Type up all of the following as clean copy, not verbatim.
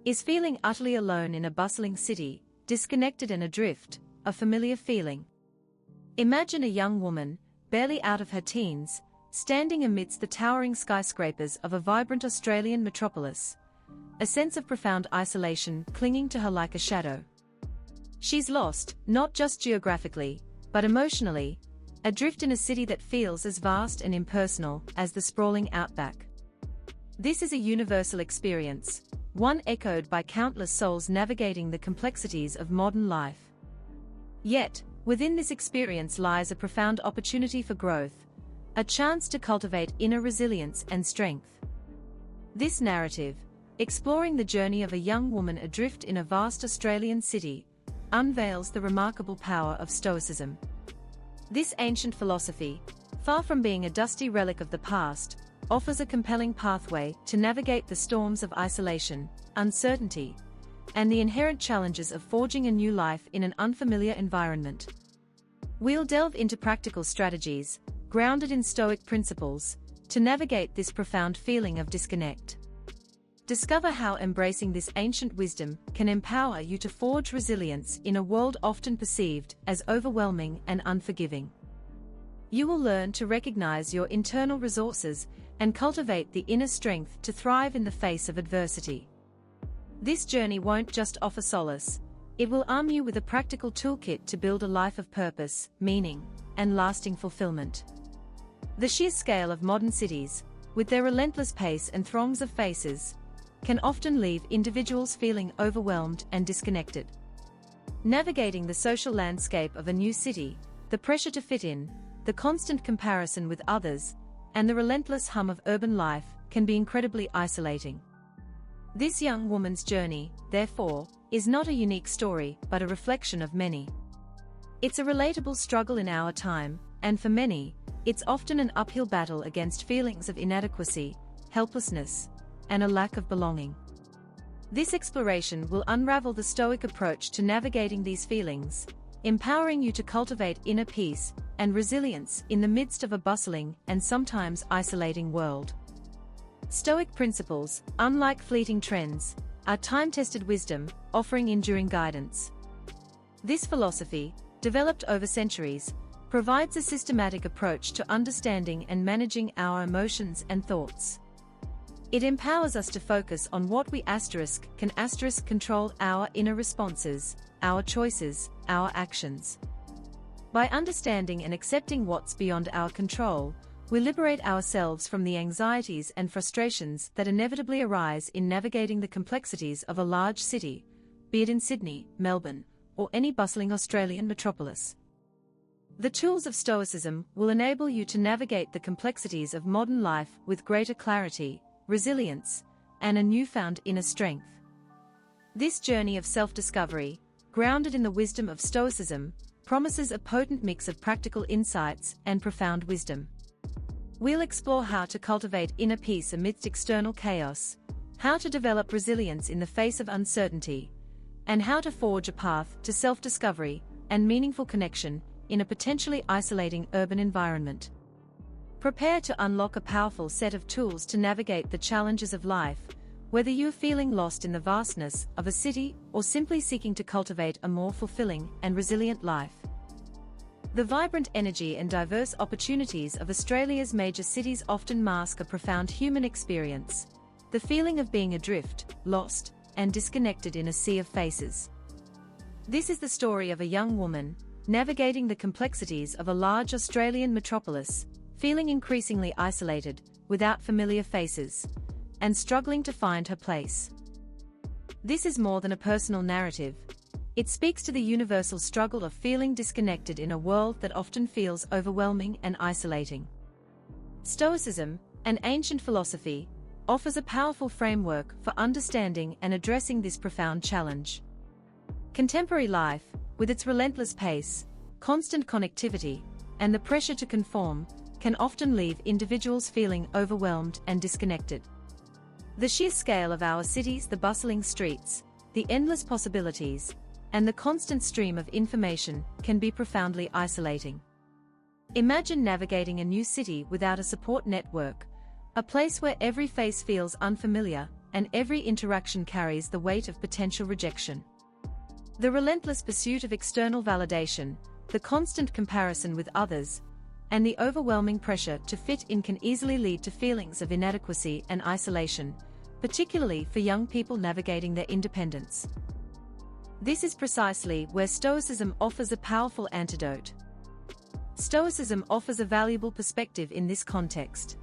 Is feeling utterly alone in a bustling city, disconnected and adrift, a familiar feeling? Imagine a young woman, barely out of her teens, standing amidst the towering skyscrapers of a vibrant Australian metropolis, a sense of profound isolation clinging to her like a shadow. She's lost, not just geographically, but emotionally, adrift in a city that feels as vast and impersonal as the sprawling outback. This is a universal experience, one echoed by countless souls navigating the complexities of modern life. Yet, within this experience lies a profound opportunity for growth, a chance to cultivate inner resilience and strength. This narrative, exploring the journey of a young woman adrift in a vast Australian city, unveils the remarkable power of Stoicism. This ancient philosophy, far from being a dusty relic of the past, offers a compelling pathway to navigate the storms of isolation, uncertainty, and the inherent challenges of forging a new life in an unfamiliar environment. We'll delve into practical strategies, grounded in Stoic principles, to navigate this profound feeling of disconnect. Discover how embracing this ancient wisdom can empower you to forge resilience in a world often perceived as overwhelming and unforgiving. You will learn to recognize your internal resources and cultivate the inner strength to thrive in the face of adversity. This journey won't just offer solace, it will arm you with a practical toolkit to build a life of purpose, meaning, and lasting fulfillment. The sheer scale of modern cities, with their relentless pace and throngs of faces, can often leave individuals feeling overwhelmed and disconnected. Navigating the social landscape of a new city, the pressure to fit in, the constant comparison with others, and the relentless hum of urban life can be incredibly isolating. This young woman's journey, therefore, is not a unique story but a reflection of many. It's a relatable struggle in our time, and for many, it's often an uphill battle against feelings of inadequacy, helplessness, and a lack of belonging. This exploration will unravel the Stoic approach to navigating these feelings, empowering you to cultivate inner peace and resilience in the midst of a bustling and sometimes isolating world. Stoic principles, unlike fleeting trends, are time-tested wisdom, offering enduring guidance. This philosophy, developed over centuries, provides a systematic approach to understanding and managing our emotions and thoughts. It empowers us to focus on what we can control our inner responses, our choices, our actions. By understanding and accepting what's beyond our control, we liberate ourselves from the anxieties and frustrations that inevitably arise in navigating the complexities of a large city, be it in Sydney, Melbourne, or any bustling Australian metropolis. The tools of Stoicism will enable you to navigate the complexities of modern life with greater clarity, resilience, and a newfound inner strength. This journey of self-discovery, grounded in the wisdom of Stoicism, promises a potent mix of practical insights and profound wisdom. We'll explore how to cultivate inner peace amidst external chaos, how to develop resilience in the face of uncertainty, and how to forge a path to self-discovery and meaningful connection in a potentially isolating urban environment. Prepare to unlock a powerful set of tools to navigate the challenges of life, whether you're feeling lost in the vastness of a city or simply seeking to cultivate a more fulfilling and resilient life. The vibrant energy and diverse opportunities of Australia's major cities often mask a profound human experience, the feeling of being adrift, lost, and disconnected in a sea of faces. This is the story of a young woman, navigating the complexities of a large Australian metropolis, feeling increasingly isolated, without familiar faces, and struggling to find her place. This is more than a personal narrative. It speaks to the universal struggle of feeling disconnected in a world that often feels overwhelming and isolating. Stoicism, an ancient philosophy, offers a powerful framework for understanding and addressing this profound challenge. Contemporary life, with its relentless pace, constant connectivity, and the pressure to conform, can often leave individuals feeling overwhelmed and disconnected. The sheer scale of our cities, the bustling streets, the endless possibilities, and the constant stream of information can be profoundly isolating. Imagine navigating a new city without a support network, a place where every face feels unfamiliar, and every interaction carries the weight of potential rejection. The relentless pursuit of external validation, the constant comparison with others, and the overwhelming pressure to fit in can easily lead to feelings of inadequacy and isolation, particularly for young people navigating their independence. This is precisely where Stoicism offers a powerful antidote. Stoicism offers a valuable perspective in this context.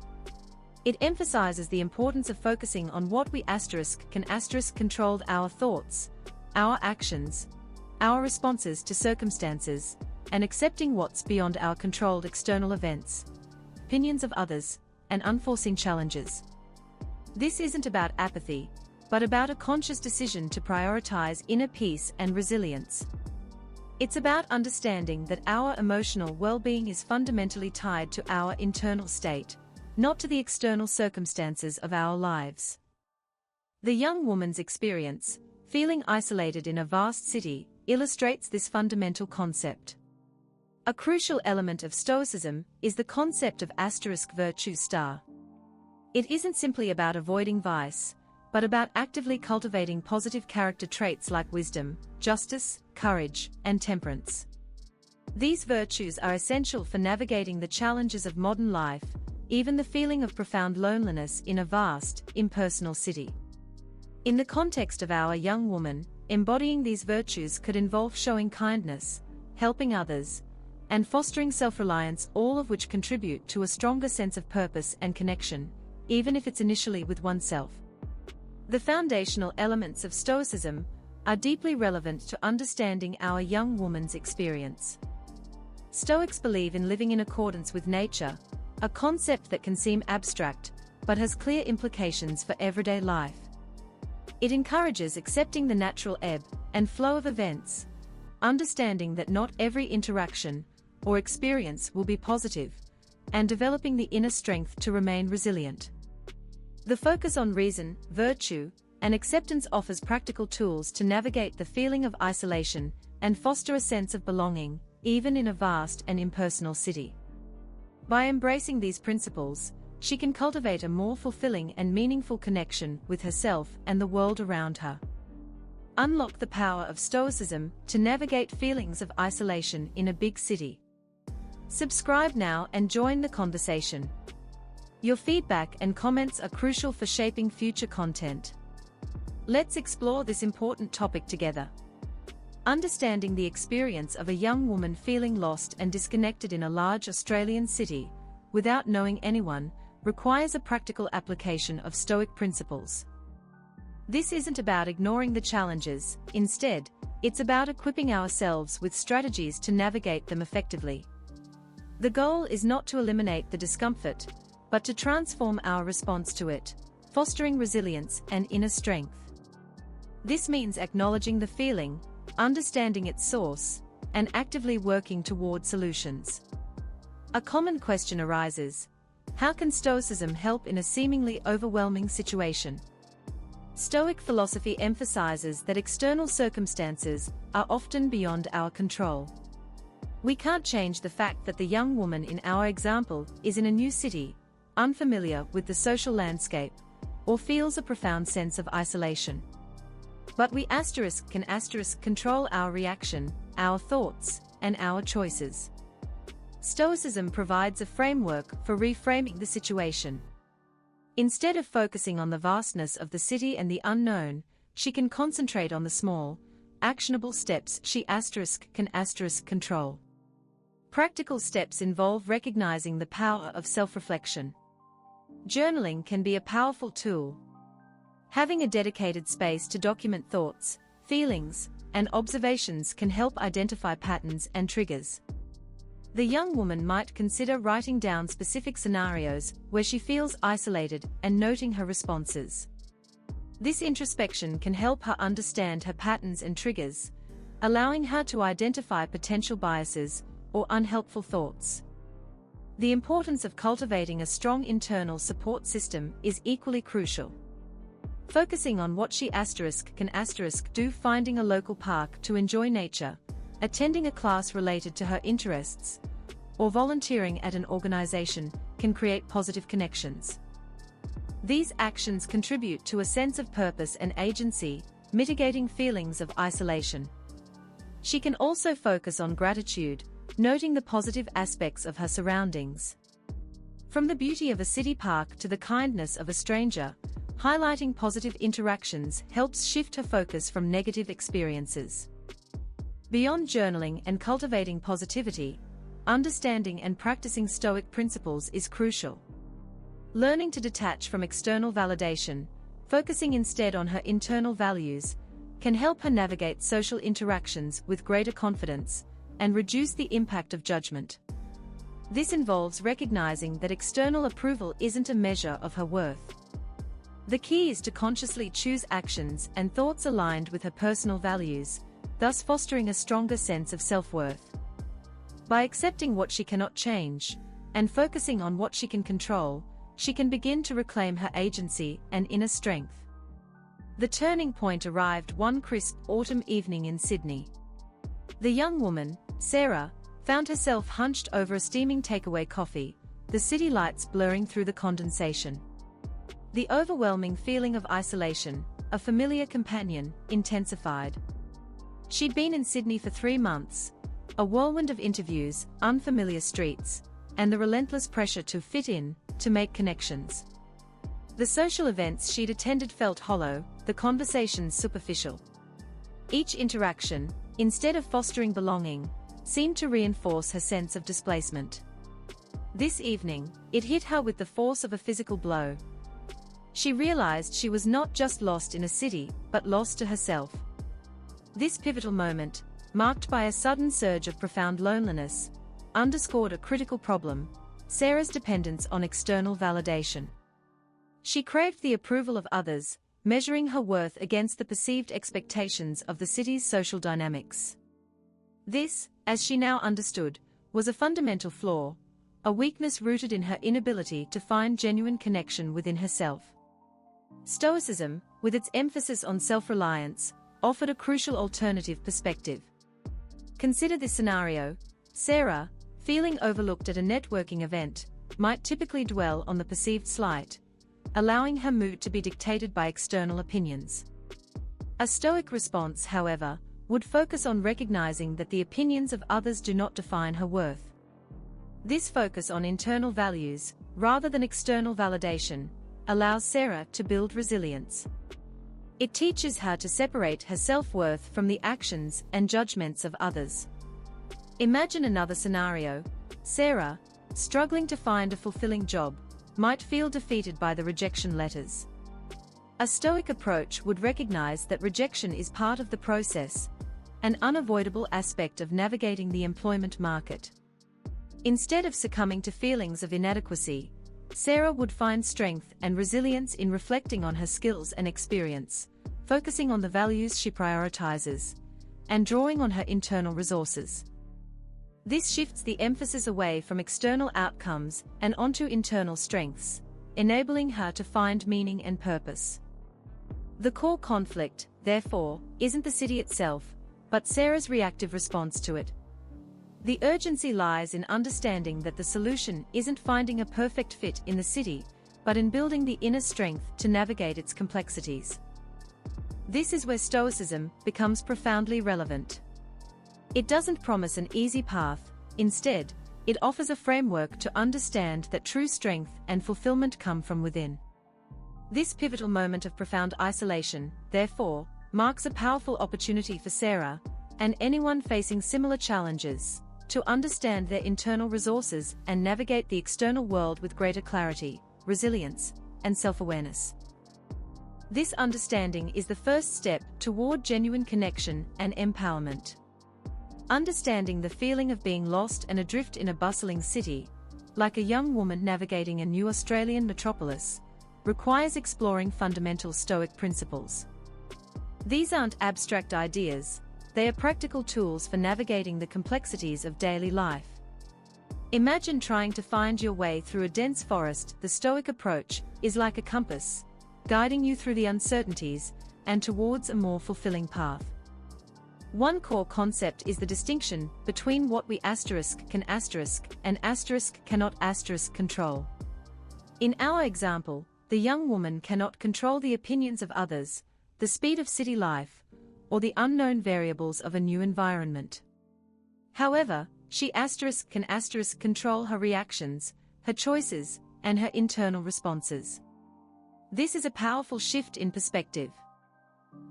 It emphasizes the importance of focusing on what we can control our thoughts, our actions, our responses to circumstances, and accepting what's beyond our controlled external events, opinions of others, and unforeseen challenges. This isn't about apathy, but about a conscious decision to prioritize inner peace and resilience. It's about understanding that our emotional well-being is fundamentally tied to our internal state, not to the external circumstances of our lives. The young woman's experience, feeling isolated in a vast city, illustrates this fundamental concept. A crucial element of Stoicism is the concept of virtue star. It isn't simply about avoiding vice, but about actively cultivating positive character traits like wisdom, justice, courage, and temperance. These virtues are essential for navigating the challenges of modern life, even the feeling of profound loneliness in a vast, impersonal city. In the context of our young woman, embodying these virtues could involve showing kindness, helping others, and fostering self-reliance, all of which contribute to a stronger sense of purpose and connection, even if it's initially with oneself. The foundational elements of Stoicism are deeply relevant to understanding our young woman's experience. Stoics believe in living in accordance with nature, a concept that can seem abstract, but has clear implications for everyday life. It encourages accepting the natural ebb and flow of events, understanding that not every interaction or experience will be positive, and developing the inner strength to remain resilient. The focus on reason, virtue, and acceptance offers practical tools to navigate the feeling of isolation and foster a sense of belonging, even in a vast and impersonal city. By embracing these principles, she can cultivate a more fulfilling and meaningful connection with herself and the world around her. Unlock the power of Stoicism to navigate feelings of isolation in a big city. Subscribe now and join the conversation. Your feedback and comments are crucial for shaping future content. Let's explore this important topic together. Understanding the experience of a young woman feeling lost and disconnected in a large Australian city, without knowing anyone, requires a practical application of Stoic principles. This isn't about ignoring the challenges, instead, it's about equipping ourselves with strategies to navigate them effectively. The goal is not to eliminate the discomfort, but to transform our response to it, fostering resilience and inner strength. This means acknowledging the feeling, understanding its source, and actively working toward solutions. A common question arises: how can Stoicism help in a seemingly overwhelming situation? Stoic philosophy emphasizes that external circumstances are often beyond our control. We can't change the fact that the young woman in our example is in a new city, unfamiliar with the social landscape, or feels a profound sense of isolation. But we can control our reaction, our thoughts, and our choices. Stoicism provides a framework for reframing the situation. Instead of focusing on the vastness of the city and the unknown, she can concentrate on the small, actionable steps she can control. Practical steps involve recognizing the power of self-reflection. Journaling can be a powerful tool. Having a dedicated space to document thoughts, feelings, and observations can help identify patterns and triggers. The young woman might consider writing down specific scenarios where she feels isolated and noting her responses. This introspection can help her understand her patterns and triggers, allowing her to identify potential biases or unhelpful thoughts. The importance of cultivating a strong internal support system is equally crucial. Focusing on what she can do, finding a local park to enjoy nature, attending a class related to her interests, or volunteering at an organization can create positive connections. These actions contribute to a sense of purpose and agency, mitigating feelings of isolation. She can also focus on gratitude, noting the positive aspects of her surroundings. From the beauty of a city park to the kindness of a stranger, highlighting positive interactions helps shift her focus from negative experiences. Beyond journaling and cultivating positivity, understanding and practicing Stoic principles is crucial. Learning to detach from external validation, focusing instead on her internal values, can help her navigate social interactions with greater confidence and reduce the impact of judgment. This involves recognizing that external approval isn't a measure of her worth. The key is to consciously choose actions and thoughts aligned with her personal values, thus fostering a stronger sense of self-worth. By accepting what she cannot change and focusing on what she can control, she can begin to reclaim her agency and inner strength. The turning point arrived one crisp autumn evening in Sydney. The young woman, Sarah, found herself hunched over a steaming takeaway coffee, the city lights blurring through the condensation. The overwhelming feeling of isolation, a familiar companion, intensified. She'd been in Sydney for 3 months, a whirlwind of interviews, unfamiliar streets, and the relentless pressure to fit in, to make connections. The social events she'd attended felt hollow, the conversations superficial. Each interaction, instead of fostering belonging, seemed to reinforce her sense of displacement. This evening, it hit her with the force of a physical blow. She realized she was not just lost in a city, but lost to herself. This pivotal moment, marked by a sudden surge of profound loneliness, underscored a critical problem: Sarah's dependence on external validation. She craved the approval of others, measuring her worth against the perceived expectations of the city's social dynamics. This, as she now understood, was a fundamental flaw, a weakness rooted in her inability to find genuine connection within herself. Stoicism, with its emphasis on self-reliance, offered a crucial alternative perspective. Consider this scenario: Sarah, feeling overlooked at a networking event, might typically dwell on the perceived slight, allowing her mood to be dictated by external opinions. A Stoic response, however, would focus on recognizing that the opinions of others do not define her worth. This focus on internal values, rather than external validation, allows Sarah to build resilience. It teaches her to separate her self-worth from the actions and judgments of others. Imagine another scenario: Sarah, struggling to find a fulfilling job, might feel defeated by the rejection letters. A Stoic approach would recognize that rejection is part of the process, an unavoidable aspect of navigating the employment market. Instead of succumbing to feelings of inadequacy, Sarah would find strength and resilience in reflecting on her skills and experience, focusing on the values she prioritizes, and drawing on her internal resources. This shifts the emphasis away from external outcomes and onto internal strengths, enabling her to find meaning and purpose. The core conflict, therefore, isn't the city itself, but Sarah's reactive response to it. The urgency lies in understanding that the solution isn't finding a perfect fit in the city, but in building the inner strength to navigate its complexities. This is where Stoicism becomes profoundly relevant. It doesn't promise an easy path; instead, it offers a framework to understand that true strength and fulfillment come from within. This pivotal moment of profound isolation, therefore, marks a powerful opportunity for Sarah, and anyone facing similar challenges, to understand their internal resources and navigate the external world with greater clarity, resilience, and self-awareness. This understanding is the first step toward genuine connection and empowerment. Understanding the feeling of being lost and adrift in a bustling city, like a young woman navigating a new Australian metropolis, requires exploring fundamental Stoic principles. These aren't abstract ideas; they are practical tools for navigating the complexities of daily life. Imagine trying to find your way through a dense forest. The Stoic approach is like a compass, guiding you through the uncertainties and towards a more fulfilling path. One core concept is the distinction between what we can and cannot control. In our example, the young woman cannot control the opinions of others, the speed of city life, or the unknown variables of a new environment. However, she can control her reactions, her choices, and her internal responses. This is a powerful shift in perspective.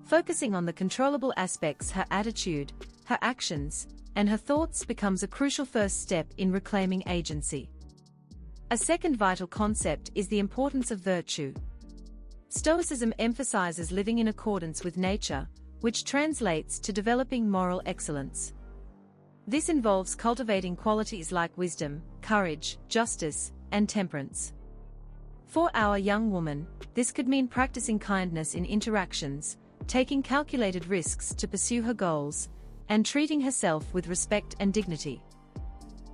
Focusing on the controllable aspects, her attitude, her actions, and her thoughts becomes a crucial first step in reclaiming agency. A second vital concept is the importance of virtue. Stoicism emphasizes living in accordance with nature, which translates to developing moral excellence. This involves cultivating qualities like wisdom, courage, justice, and temperance. For our young woman, this could mean practicing kindness in interactions, taking calculated risks to pursue her goals, and treating herself with respect and dignity.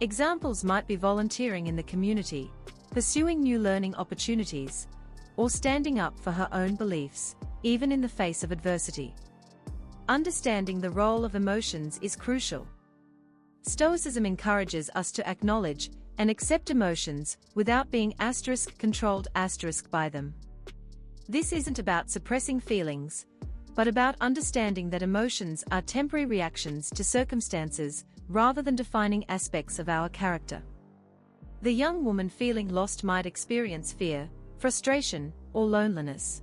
Examples might be volunteering in the community, pursuing new learning opportunities, or standing up for her own beliefs, even in the face of adversity. Understanding the role of emotions is crucial. Stoicism encourages us to acknowledge and accept emotions without being controlled by them. This isn't about suppressing feelings, but about understanding that emotions are temporary reactions to circumstances rather than defining aspects of our character. The young woman feeling lost might experience fear, frustration, or loneliness.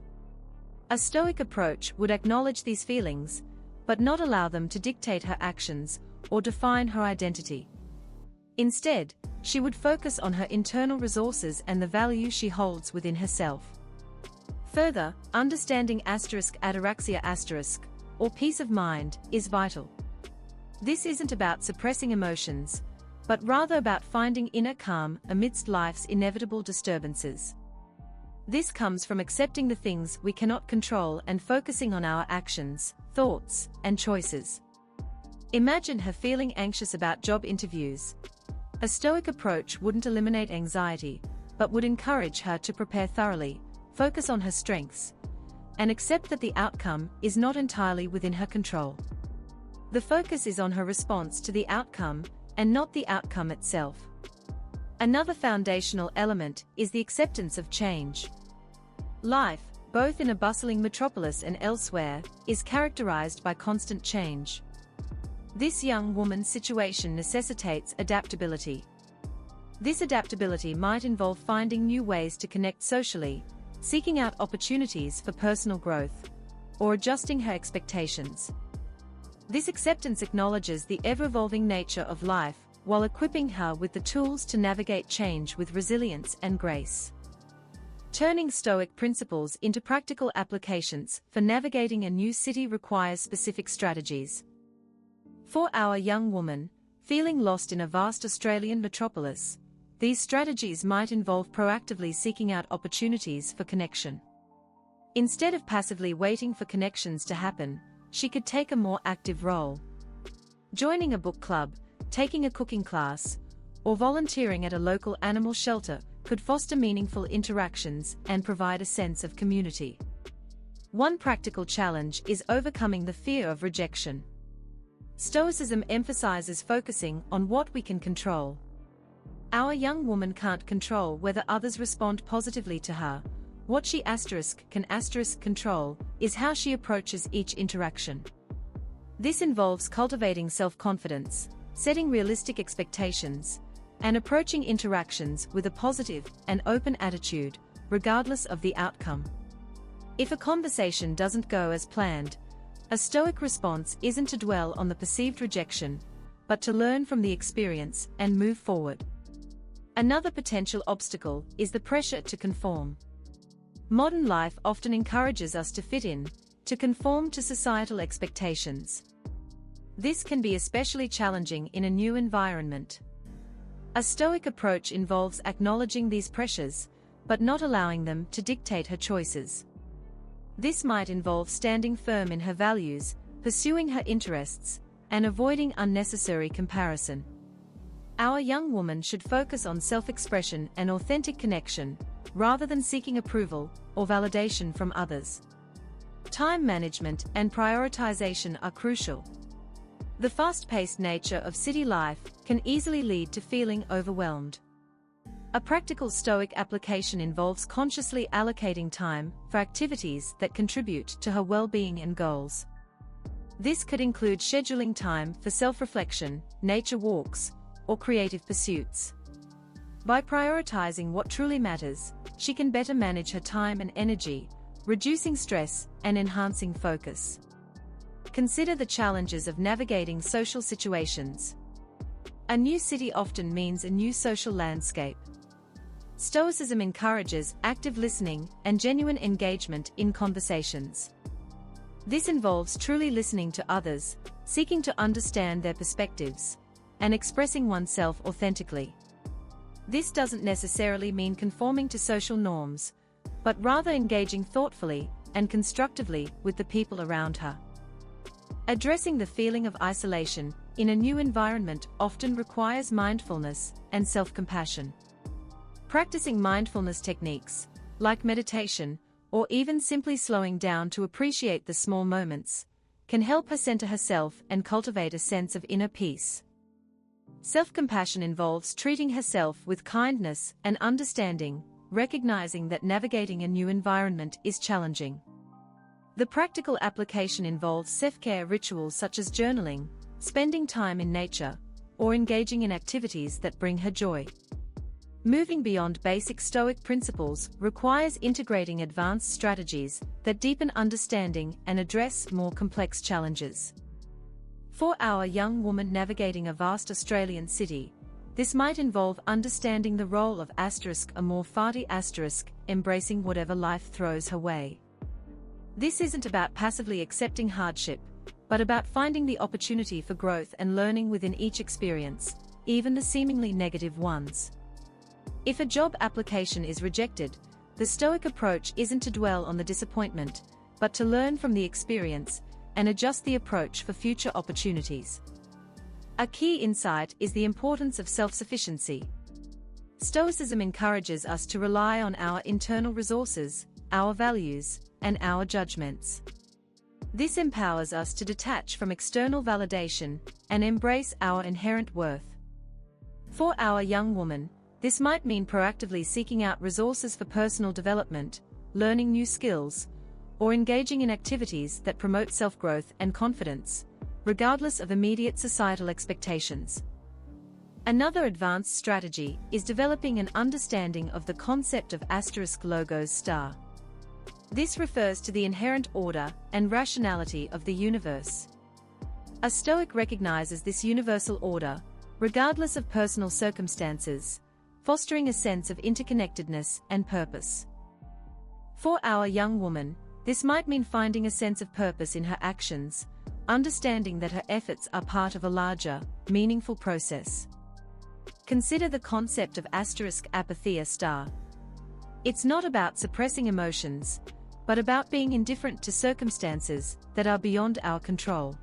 A Stoic approach would acknowledge these feelings, but not allow them to dictate her actions or define her identity. Instead, she would focus on her internal resources and the value she holds within herself. Further, understanding ataraxia or peace of mind, is vital. This isn't about suppressing emotions, but rather about finding inner calm amidst life's inevitable disturbances. This comes from accepting the things we cannot control and focusing on our actions, thoughts, and choices. Imagine her feeling anxious about job interviews. A Stoic approach wouldn't eliminate anxiety, but would encourage her to prepare thoroughly, focus on her strengths, and accept that the outcome is not entirely within her control. The focus is on her response to the outcome, and not the outcome itself. Another foundational element is the acceptance of change. Life, both in a bustling metropolis and elsewhere, is characterized by constant change. This young woman's situation necessitates adaptability. This adaptability might involve finding new ways to connect socially, seeking out opportunities for personal growth, or adjusting her expectations. This acceptance acknowledges the ever-evolving nature of life, while equipping her with the tools to navigate change with resilience and grace. Turning Stoic principles into practical applications for navigating a new city requires specific strategies. For our young woman, feeling lost in a vast Australian metropolis, these strategies might involve proactively seeking out opportunities for connection. Instead of passively waiting for connections to happen, she could take a more active role. Joining a book club, taking a cooking class, or volunteering at a local animal shelter could foster meaningful interactions and provide a sense of community. One practical challenge is overcoming the fear of rejection. Stoicism emphasizes focusing on what we can control. Our young woman can't control whether others respond positively to her. What she can control is how she approaches each interaction. This involves cultivating self-confidence, setting realistic expectations, and approaching interactions with a positive and open attitude, regardless of the outcome. If a conversation doesn't go as planned, a Stoic response isn't to dwell on the perceived rejection, but to learn from the experience and move forward. Another potential obstacle is the pressure to conform. Modern life often encourages us to fit in, to conform to societal expectations. This can be especially challenging in a new environment. A Stoic approach involves acknowledging these pressures, but not allowing them to dictate her choices. This might involve standing firm in her values, pursuing her interests, and avoiding unnecessary comparison. Our young woman should focus on self-expression and authentic connection, rather than seeking approval or validation from others. Time management and prioritization are crucial. The fast-paced nature of city life can easily lead to feeling overwhelmed. A practical Stoic application involves consciously allocating time for activities that contribute to her well-being and goals. This could include scheduling time for self-reflection, nature walks, or creative pursuits. By prioritizing what truly matters, she can better manage her time and energy, reducing stress and enhancing focus. Consider the challenges of navigating social situations. A new city often means a new social landscape. Stoicism encourages active listening and genuine engagement in conversations. This involves truly listening to others, seeking to understand their perspectives, and expressing oneself authentically. This doesn't necessarily mean conforming to social norms, but rather engaging thoughtfully and constructively with the people around her. Addressing the feeling of isolation in a new environment often requires mindfulness and self-compassion. Practicing mindfulness techniques, like meditation, or even simply slowing down to appreciate the small moments, can help her center herself and cultivate a sense of inner peace. Self-compassion involves treating herself with kindness and understanding, recognizing that navigating a new environment is challenging. The practical application involves self-care rituals such as journaling, spending time in nature, or engaging in activities that bring her joy. Moving beyond basic Stoic principles requires integrating advanced strategies that deepen understanding and address more complex challenges. For our young woman navigating a vast Australian city, this might involve understanding the role of *amor fati*, embracing whatever life throws her way. This isn't about passively accepting hardship, but about finding the opportunity for growth and learning within each experience, even the seemingly negative ones. If a job application is rejected, the Stoic approach isn't to dwell on the disappointment, but to learn from the experience and adjust the approach for future opportunities. A key insight is the importance of self-sufficiency. Stoicism encourages us to rely on our internal resources, our values, and our judgments. This empowers us to detach from external validation and embrace our inherent worth. For our young woman, this might mean proactively seeking out resources for personal development, learning new skills, or engaging in activities that promote self-growth and confidence, regardless of immediate societal expectations. Another advanced strategy is developing an understanding of the concept of *logos star. This refers to the inherent order and rationality of the universe. A Stoic recognizes this universal order, regardless of personal circumstances, fostering a sense of interconnectedness and purpose. For our young woman, this might mean finding a sense of purpose in her actions, understanding that her efforts are part of a larger, meaningful process. Consider the concept of *apatheia star. It's not about suppressing emotions, but about being indifferent to circumstances that are beyond our control.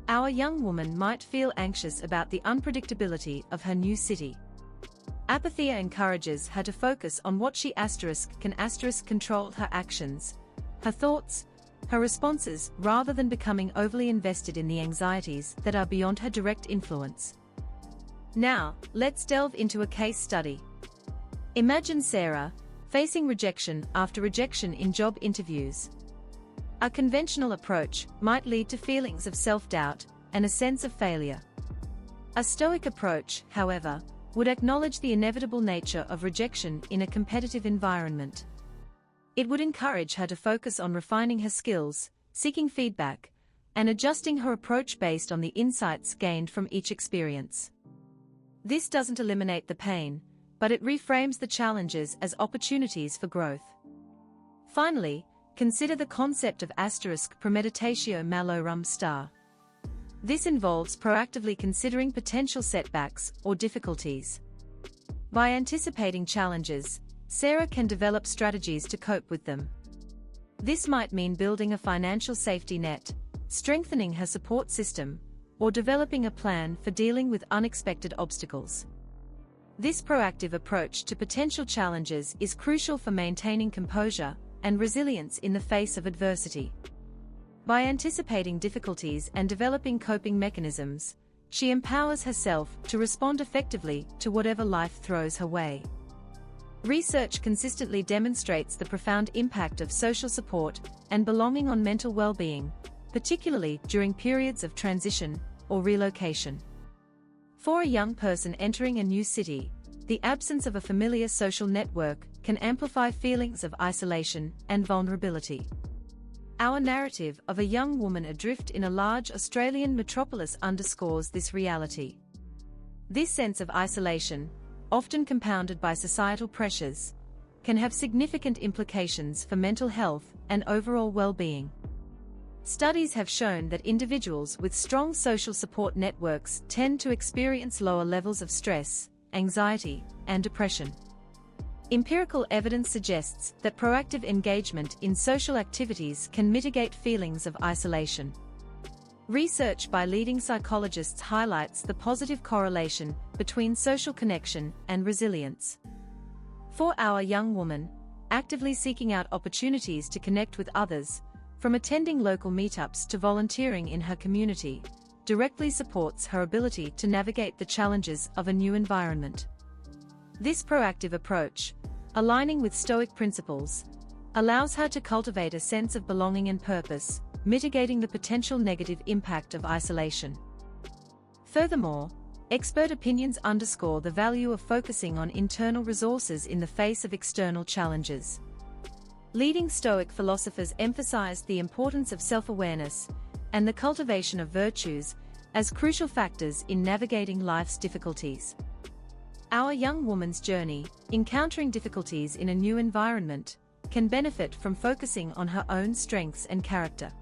Our young woman might feel anxious about the unpredictability of her new city. Apatheia encourages her to focus on what she can control her actions, her thoughts, her responses, rather than becoming overly invested in the anxieties that are beyond her direct influence. Now, let's delve into a case study. Imagine Sarah, facing rejection after rejection in job interviews. A conventional approach might lead to feelings of self-doubt and a sense of failure. A Stoic approach, however, would acknowledge the inevitable nature of rejection in a competitive environment. It would encourage her to focus on refining her skills, seeking feedback, and adjusting her approach based on the insights gained from each experience. This doesn't eliminate the pain, but it reframes the challenges as opportunities for growth. Finally, consider the concept of *premeditatio malorum star. This involves proactively considering potential setbacks or difficulties. By anticipating challenges, Sarah can develop strategies to cope with them. This might mean building a financial safety net, strengthening her support system, or developing a plan for dealing with unexpected obstacles. This proactive approach to potential challenges is crucial for maintaining composure and resilience in the face of adversity. By anticipating difficulties and developing coping mechanisms, she empowers herself to respond effectively to whatever life throws her way. Research consistently demonstrates the profound impact of social support and belonging on mental well-being, particularly during periods of transition or relocation. For a young person entering a new city, the absence of a familiar social network can amplify feelings of isolation and vulnerability. Our narrative of a young woman adrift in a large Australian metropolis underscores this reality. This sense of isolation, often compounded by societal pressures, can have significant implications for mental health and overall well-being. Studies have shown that individuals with strong social support networks tend to experience lower levels of stress, anxiety, and depression. Empirical evidence suggests that proactive engagement in social activities can mitigate feelings of isolation. Research by leading psychologists highlights the positive correlation between social connection and resilience. For our young woman, actively seeking out opportunities to connect with others, from attending local meetups to volunteering in her community, directly supports her ability to navigate the challenges of a new environment. This proactive approach, aligning with Stoic principles, allows her to cultivate a sense of belonging and purpose, mitigating the potential negative impact of isolation. Furthermore, expert opinions underscore the value of focusing on internal resources in the face of external challenges. Leading Stoic philosophers emphasized the importance of self-awareness and the cultivation of virtues as crucial factors in navigating life's difficulties. Our young woman's journey, encountering difficulties in a new environment, can benefit from focusing on her own strengths and character.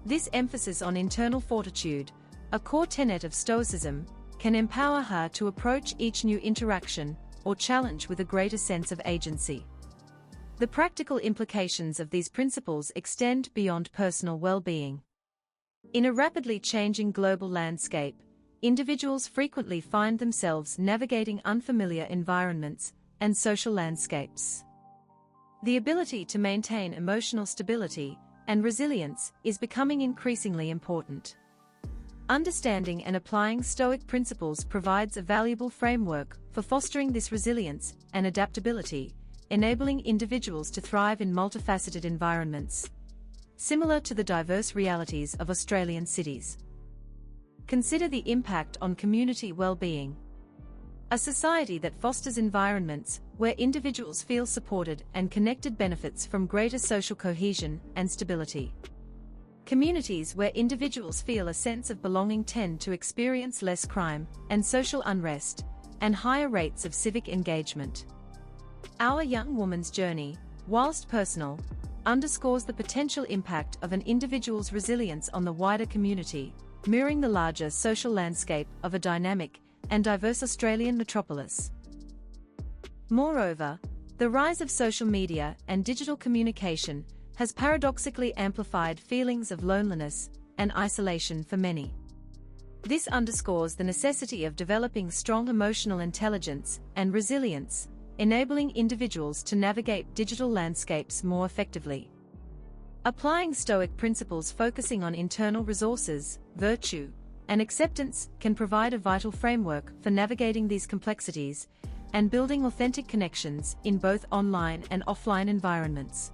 This emphasis on internal fortitude, a core tenet of Stoicism, can empower her to approach each new interaction or challenge with a greater sense of agency. The practical implications of these principles extend beyond personal well-being. In a rapidly changing global landscape, individuals frequently find themselves navigating unfamiliar environments and social landscapes. The ability to maintain emotional stability and resilience is becoming increasingly important. Understanding and applying Stoic principles provides a valuable framework for fostering this resilience and adaptability, enabling individuals to thrive in multifaceted environments, similar to the diverse realities of Australian cities. Consider the impact on community well-being. A society that fosters environments where individuals feel supported and connected benefits from greater social cohesion and stability. Communities where individuals feel a sense of belonging tend to experience less crime and social unrest, and higher rates of civic engagement. Our young woman's journey, whilst personal, underscores the potential impact of an individual's resilience on the wider community, mirroring the larger social landscape of a dynamic and diverse Australian metropolis. Moreover, the rise of social media and digital communication has paradoxically amplified feelings of loneliness and isolation for many. This underscores the necessity of developing strong emotional intelligence and resilience, enabling individuals to navigate digital landscapes more effectively. Applying Stoic principles focusing on internal resources, virtue, and acceptance can provide a vital framework for navigating these complexities and building authentic connections in both online and offline environments.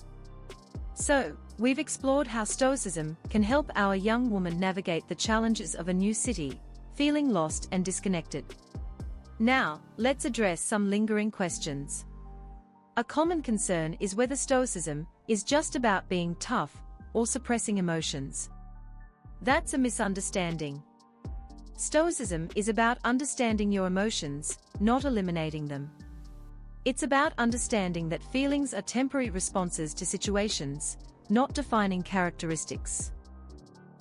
So, we've explored how Stoicism can help our young woman navigate the challenges of a new city, feeling lost and disconnected. Now, let's address some lingering questions. A common concern is whether Stoicism is just about being tough or suppressing emotions. That's a misunderstanding. Stoicism is about understanding your emotions, not eliminating them. It's about understanding that feelings are temporary responses to situations, not defining characteristics.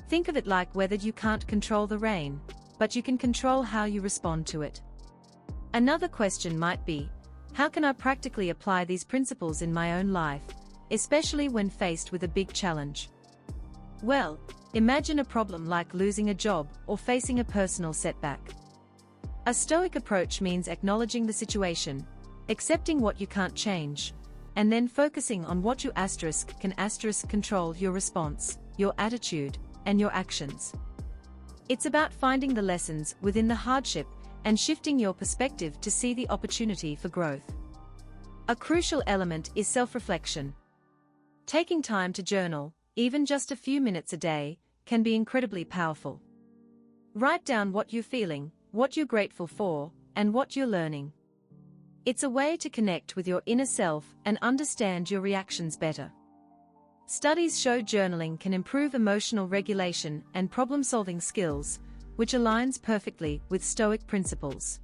Think of it like whether you can't control the rain, but you can control how you respond to it. Another question might be, how can I practically apply these principles in my own life, especially when faced with a big challenge? Well, imagine a problem like losing a job or facing a personal setback. A Stoic approach means acknowledging the situation, accepting what you can't change, and then focusing on what you can control: your response, your attitude, and your actions. It's about finding the lessons within the hardship and shifting your perspective to see the opportunity for growth. A crucial element is self-reflection. Taking time to journal, even just a few minutes a day, can be incredibly powerful. Write down what you're feeling, what you're grateful for, and what you're learning. It's a way to connect with your inner self and understand your reactions better. Studies show journaling can improve emotional regulation and problem-solving skills, which aligns perfectly with Stoic principles.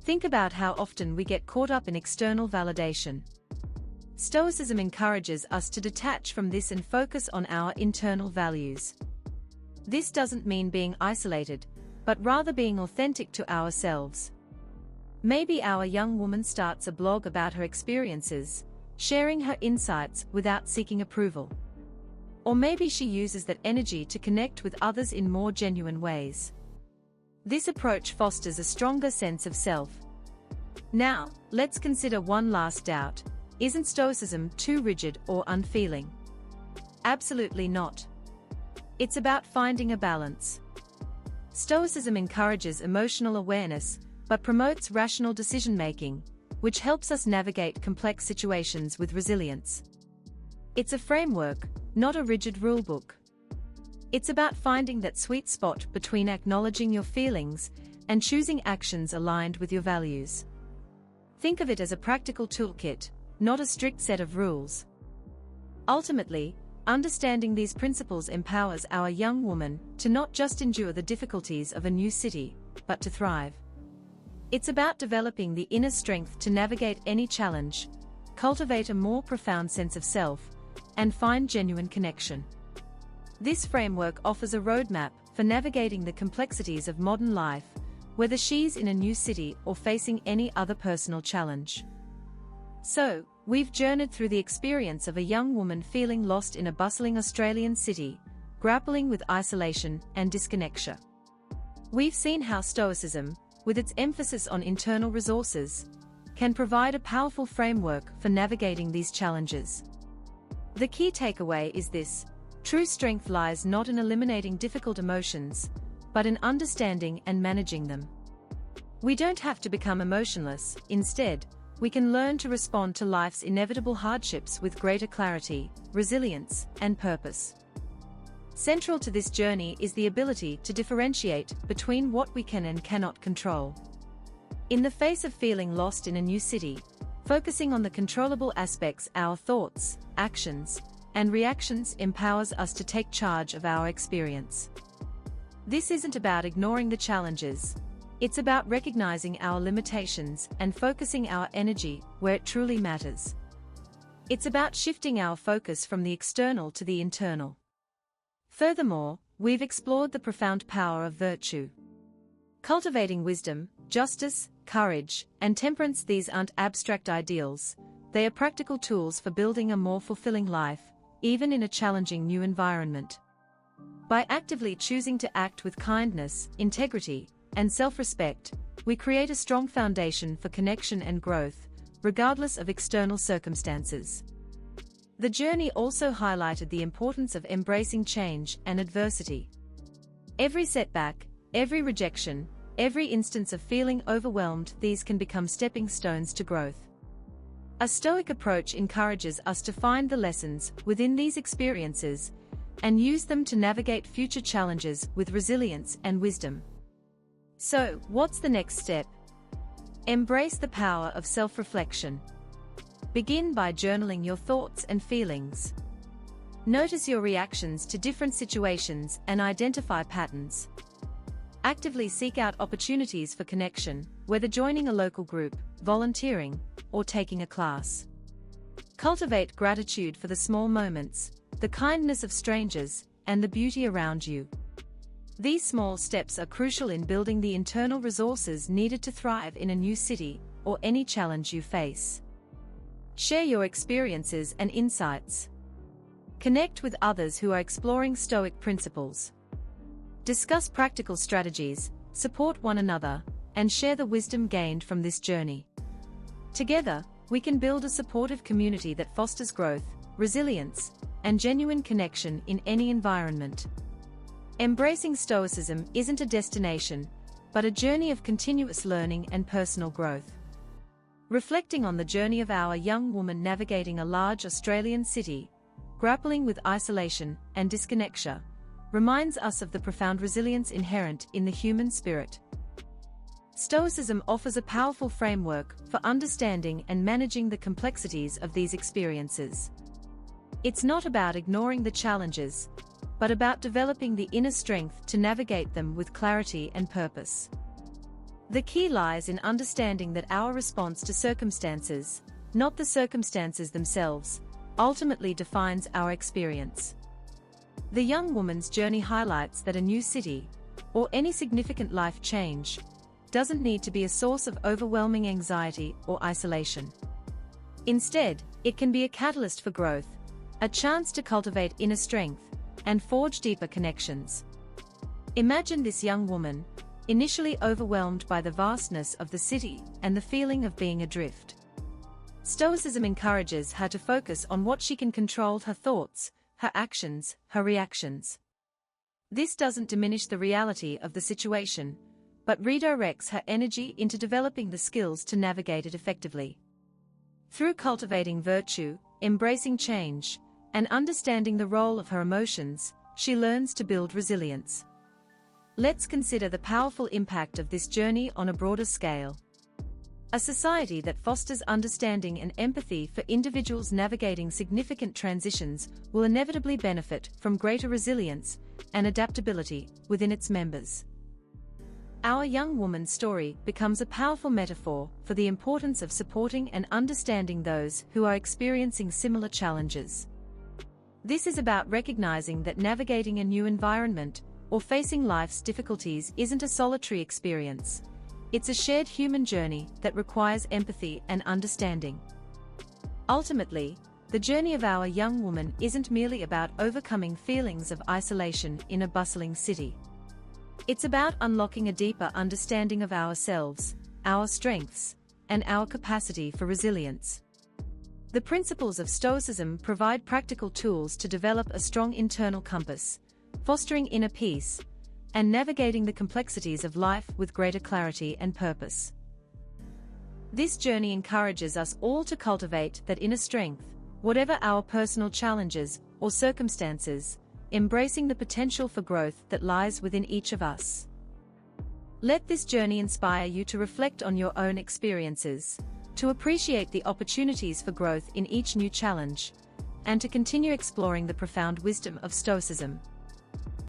Think about how often we get caught up in external validation. Stoicism encourages us to detach from this and focus on our internal values. This doesn't mean being isolated, but rather being authentic to ourselves. Maybe our young woman starts a blog about her experiences, sharing her insights without seeking approval. Or maybe she uses that energy to connect with others in more genuine ways. This approach fosters a stronger sense of self. Now, let's consider one last doubt. Isn't Stoicism too rigid or unfeeling? Absolutely not. It's about finding a balance. Stoicism encourages emotional awareness, but promotes rational decision-making, which helps us navigate complex situations with resilience. It's a framework, not a rigid rulebook. It's about finding that sweet spot between acknowledging your feelings and choosing actions aligned with your values. Think of it as a practical toolkit, not a strict set of rules. Ultimately, understanding these principles empowers our young woman to not just endure the difficulties of a new city, but to thrive. It's about developing the inner strength to navigate any challenge, cultivate a more profound sense of self, and find genuine connection. This framework offers a roadmap for navigating the complexities of modern life, whether she's in a new city or facing any other personal challenge. So, we've journeyed through the experience of a young woman feeling lost in a bustling Australian city, grappling with isolation and disconnection. We've seen how Stoicism, with its emphasis on internal resources, can provide a powerful framework for navigating these challenges. The key takeaway is this: true strength lies not in eliminating difficult emotions, but in understanding and managing them. We don't have to become emotionless. Instead, we can learn to respond to life's inevitable hardships with greater clarity, resilience, and purpose. Central to this journey is the ability to differentiate between what we can and cannot control. In the face of feeling lost in a new city, focusing on the controllable aspects, our thoughts, actions, and reactions empowers us to take charge of our experience. This isn't about ignoring the challenges. It's about recognizing our limitations and focusing our energy where it truly matters. It's about shifting our focus from the external to the internal. Furthermore, we've explored the profound power of virtue. Cultivating wisdom, justice, courage, and temperance. These aren't abstract ideals, they are practical tools for building a more fulfilling life, even in a challenging new environment. By actively choosing to act with kindness, integrity, and self-respect, we create a strong foundation for connection and growth, regardless of external circumstances. The journey also highlighted the importance of embracing change and adversity. Every setback, every rejection, every instance of feeling overwhelmed, these can become stepping stones to growth. A Stoic approach encourages us to find the lessons within these experiences and use them to navigate future challenges with resilience and wisdom. So, what's the next step? Embrace the power of self-reflection. Begin by journaling your thoughts and feelings. Notice your reactions to different situations and identify patterns. Actively seek out opportunities for connection, whether joining a local group, volunteering, or taking a class. Cultivate gratitude for the small moments, the kindness of strangers, and the beauty around you. These small steps are crucial in building the internal resources needed to thrive in a new city or any challenge you face. Share your experiences and insights. Connect with others who are exploring Stoic principles. Discuss practical strategies, support one another, and share the wisdom gained from this journey. Together, we can build a supportive community that fosters growth, resilience, and genuine connection in any environment. Embracing Stoicism isn't a destination, but a journey of continuous learning and personal growth. Reflecting on the journey of our young woman navigating a large Australian city, grappling with isolation and disconnection, reminds us of the profound resilience inherent in the human spirit. Stoicism offers a powerful framework for understanding and managing the complexities of these experiences. It's not about ignoring the challenges, but about developing the inner strength to navigate them with clarity and purpose. The key lies in understanding that our response to circumstances, not the circumstances themselves, ultimately defines our experience. The young woman's journey highlights that a new city, or any significant life change, doesn't need to be a source of overwhelming anxiety or isolation. Instead, it can be a catalyst for growth, a chance to cultivate inner strength, and forge deeper connections. Imagine this young woman, initially overwhelmed by the vastness of the city and the feeling of being adrift. Stoicism encourages her to focus on what she can control: her thoughts, her actions, her reactions. This doesn't diminish the reality of the situation, but redirects her energy into developing the skills to navigate it effectively. Through cultivating virtue, embracing change, and understanding the role of her emotions, she learns to build resilience. Let's consider the powerful impact of this journey on a broader scale. A society that fosters understanding and empathy for individuals navigating significant transitions will inevitably benefit from greater resilience and adaptability within its members. Our young woman's story becomes a powerful metaphor for the importance of supporting and understanding those who are experiencing similar challenges. This is about recognizing that navigating a new environment or facing life's difficulties isn't a solitary experience. It's a shared human journey that requires empathy and understanding. Ultimately, the journey of our young woman isn't merely about overcoming feelings of isolation in a bustling city. It's about unlocking a deeper understanding of ourselves, our strengths, and our capacity for resilience. The principles of Stoicism provide practical tools to develop a strong internal compass, fostering inner peace, and navigating the complexities of life with greater clarity and purpose. This journey encourages us all to cultivate that inner strength, whatever our personal challenges or circumstances, embracing the potential for growth that lies within each of us. Let this journey inspire you to reflect on your own experiences, to appreciate the opportunities for growth in each new challenge, and to continue exploring the profound wisdom of Stoicism.